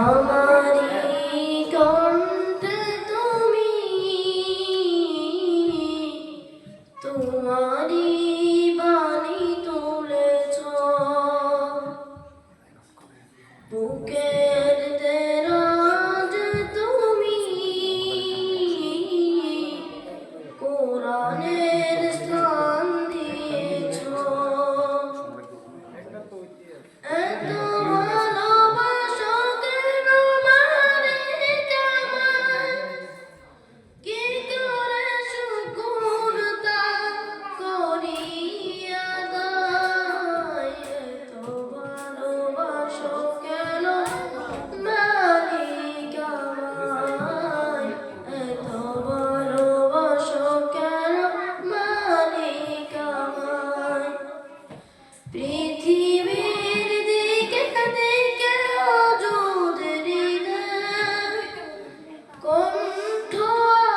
আমারি কণ্ঠে তুমি তোমারি বাণী তুলেছ, বুকের দেরাজ তুমি কোরআনের স্থান দিয়েছ। এত ভালোবাসা কেন মালিক আমায়, কি করে শুকর তা করি আদায়। এত ভালোবাসা কেন মালিক আমায়, এত ভালোবাসা কেন মালিক আমায়। পৃথিবীর দিকে দিকে অযুত হৃদয়, কণ্ঠ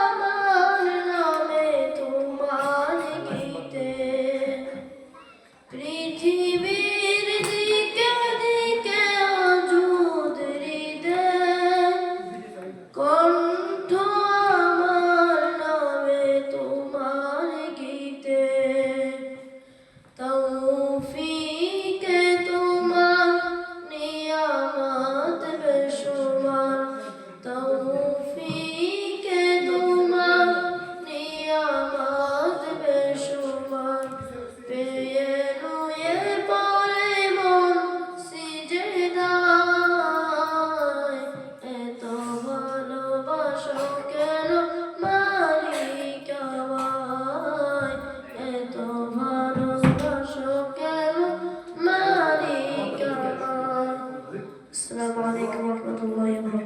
আমার নামে তোমার গীতে। পৃথিবীর দিকে দিকে অযুত হৃদয়, কণ্ঠ আমার নামে তোমার গীতে। তৌফিকে তোমার নিয়ামত বেশুমার, তৌফিকে তোমার নিয়ামত বেশুমার। পেয়ে রুয়ে পড়ে মন সিজদায়, এত ভালোবাসা কেন মালিক আমায়, এত ভালোবাসা কেন মালিক আমায়। আসসালামু আলাইকুম ওয়া রাহমাতুল্লাহি ওয়া বারাকাতুহু।